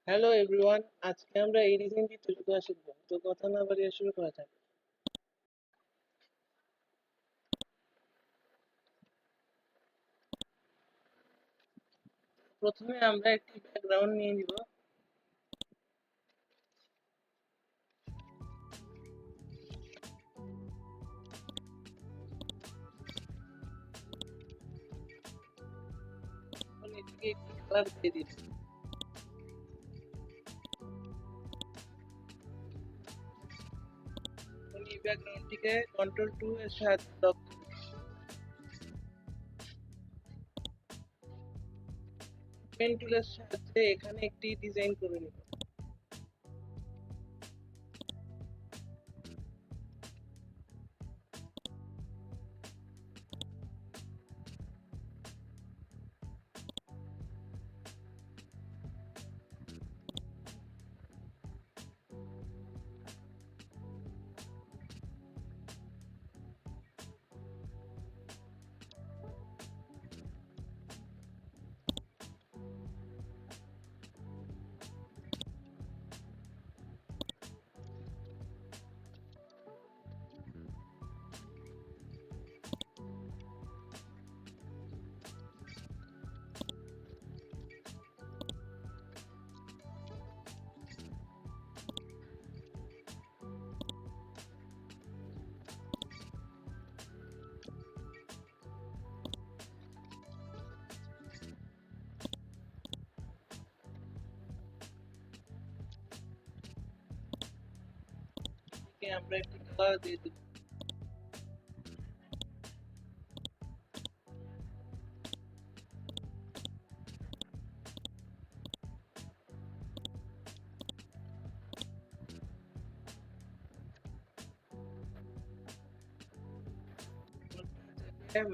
Hello everyone, আজকে আমরা এই ডিজাইনটি তৈরি করা শিখব। তো কথা না বাড়িয়ে শুরু করা যাক। প্রথমে আমরা একটি ব্যাকগ্রাউন্ড নিয়ে নিব। এখন এটিকে একটি কালার দিয়ে দিব। এখন এই ব্যাকগ্রাউন্ডটিকে কন্ট্রোল 2 এর সাহায্যে লক করব। পেন টুলের সাহায্যে এখানে একটি ডিজাইন করে নিব। এটিকে আমরা একটি কালার দিয়ে দিব।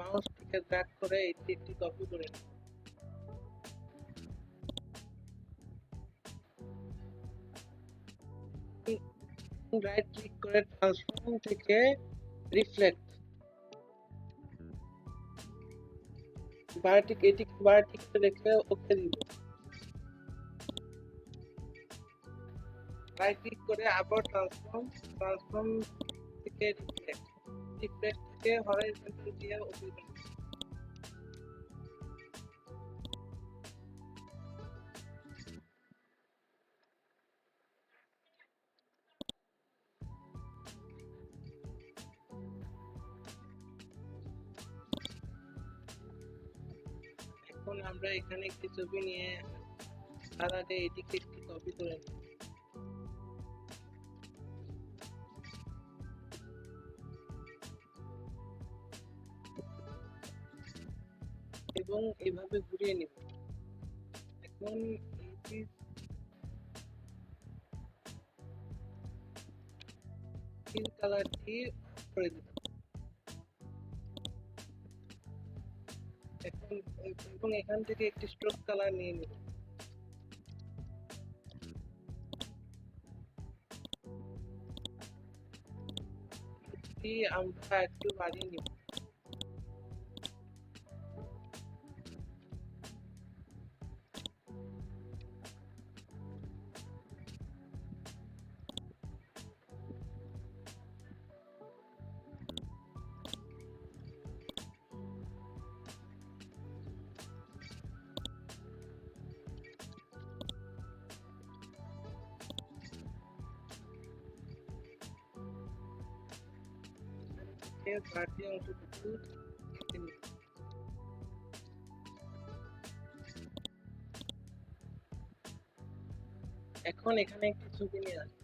মাউসটিকে ড্র্যাগ করে এটি একটি কপি করে নিব। রাইট ক্লিক করে ট্রান্সফর্ম থেকে রিফ্লেক্ট এটিকে ভার্টিক্যাল রেখে ওকে দিব। রাইট ক্লিক করে আবার ট্রান্সফর্ম থেকে রিফ্লেক্ট থেকে হরাইজন্টাল দিয়ে ওকে দিব। এখন আমরা এখানে একটি ছবি নিয়ে তার আগে এটিকে একটি কপি করে নিই এবং এভাবে ঘুরিয়ে নিব। এখন এটি ফিল কালারটি করে দিব। এখন এবং এখান থেকে একটি স্ট্রোক কালার নিয়ে নিব। এটি আমরা একটু বাড়িয়ে নিব। এর বাড়তি অংশটুকু কেটে নিব। এখন এখানে একটি ছবি নিয়ে আসবো।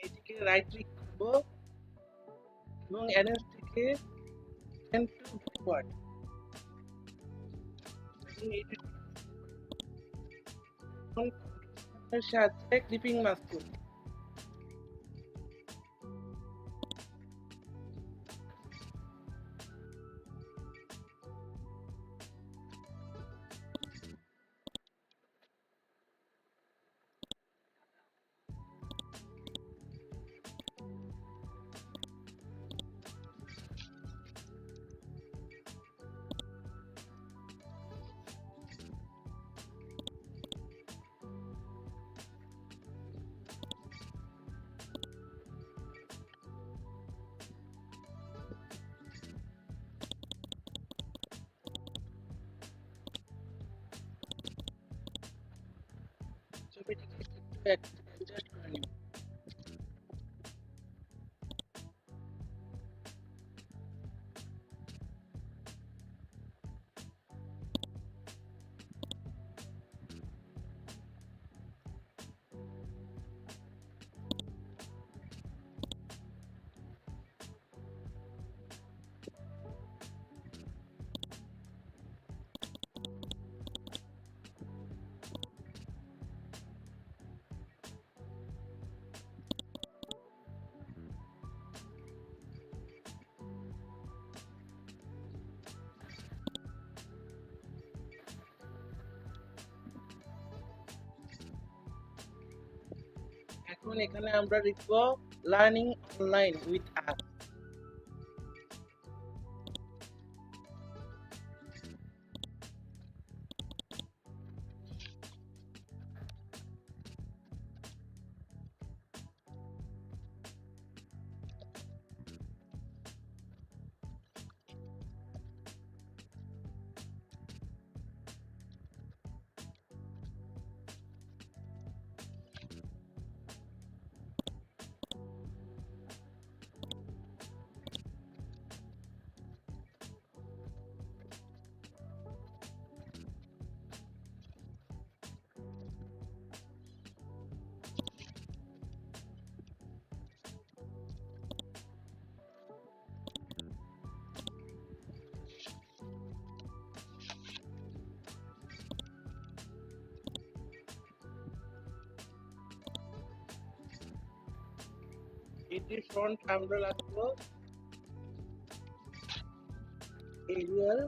এটিকে রাইট ক্লিক করব এবং অ্যারেঞ্জ থেকে সেন্ড টু ব্যাকওয়ার্ড এবং এটি এর সাথে ক্লিপিং মাস্ক করি। ছবিটিকে একটু অ্যাডজাস্ট করে নিব। এখন এখানে আমরা লিখব লার্নিং অনলাইন উইথ আস। এটির ফ্রন্ট আমরা রাখব এরিয়াল,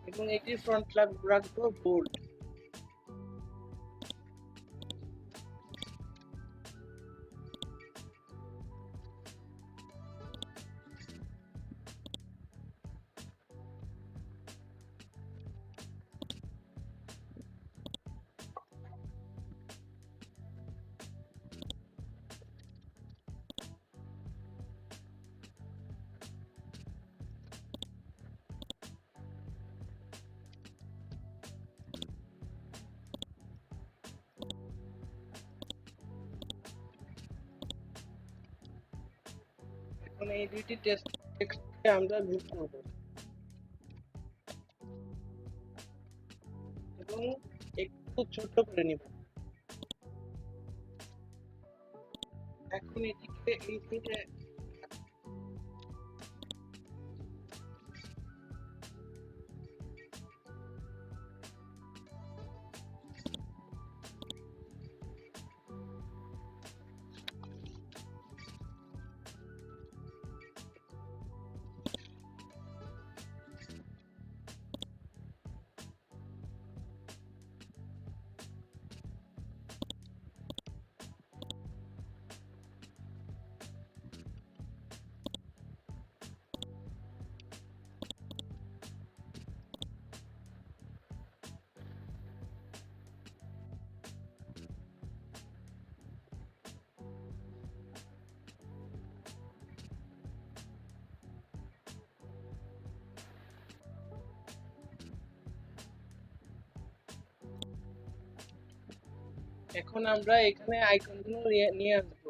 এবং এটির ফ্রন্ট রাখবো বোল্ড। এখন এই দুইটি টেক্সটকে আমরা গ্রুপ করব এবং একটু ছোট করে নিব। এখন এটিকে এই সাইডে এখন আমরা এখানে আইকনগুলো নিয়ে আসবো।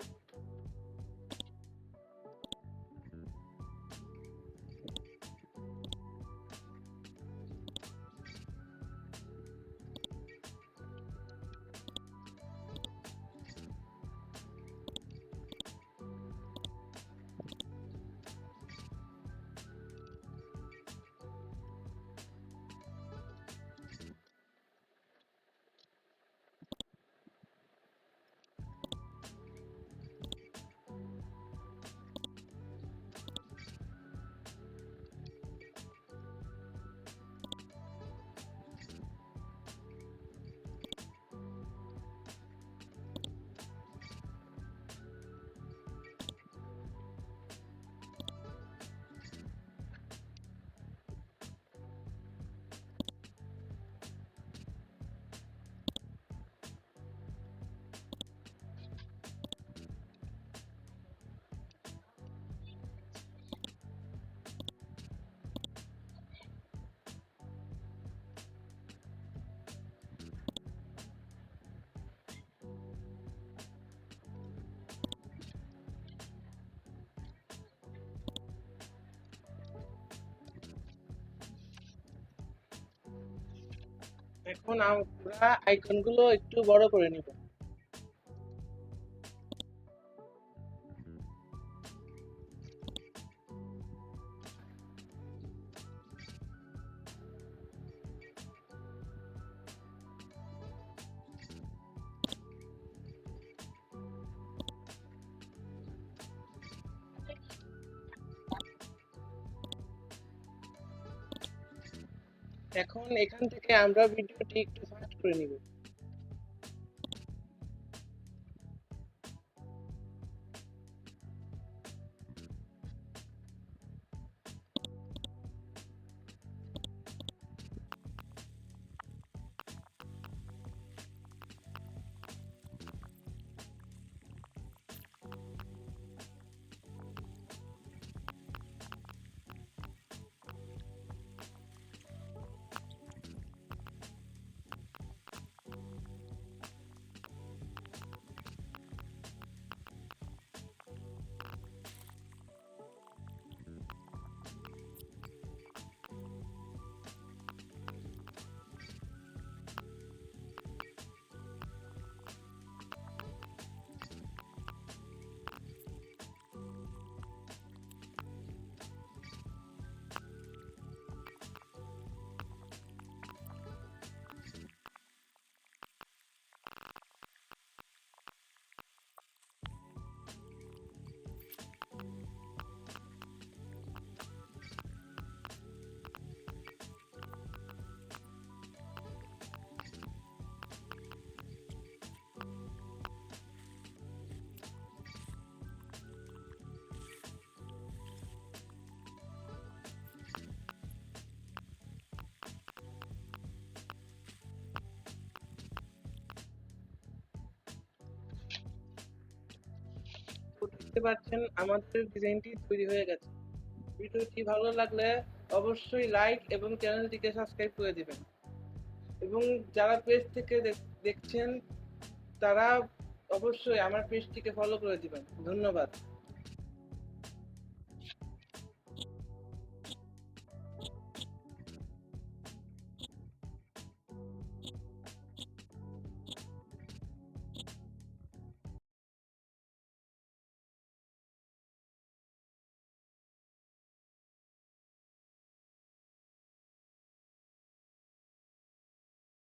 এখন আমরা আইকনগুলো একটু বড় করে নিব। এখন এখান থেকে আমরা ভিডিওটি একটু ফাস্ট করে নিব। তো দেখতে পাচ্ছেন আমাদের ডিজাইনটি তৈরি হয়ে গেছে। ভিডিওটি ভালো লাগলে অবশ্যই লাইক এবং চ্যানেলটিকে সাবস্ক্রাইব করে দিবেন, এবং যারা পেজ থেকে দেখছেন তারা অবশ্যই আমার পেজটিকে ফলো করে দিবেন। ধন্যবাদ।